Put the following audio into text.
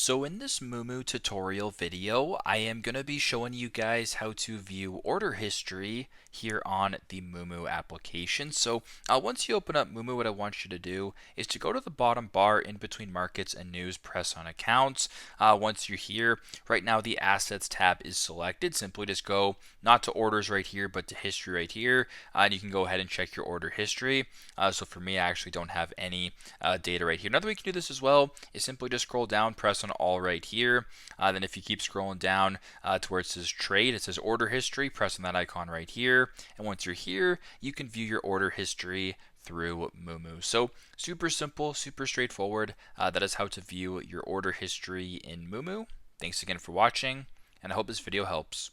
So in this Moomoo tutorial video, I am going to be showing you guys how to view order history here on the Moomoo application. So once you open up Moomoo, what I want you to do is to go to the bottom bar in between markets and news, press on accounts. Once you're here, right now the assets tab is selected. Simply just go not to orders right here, but to history right here. And you can go ahead and check your order history. So for me, I actually don't have any data right here. Another way you can do this as well is simply just scroll down, press on all right here. Then if you keep scrolling down to where it says trade, it says order history, press on that icon right here. And once you're here, you can view your order history through Moomoo. So super simple, super straightforward. That is how to view your order history in Moomoo. Thanks again for watching, and I hope this video helps.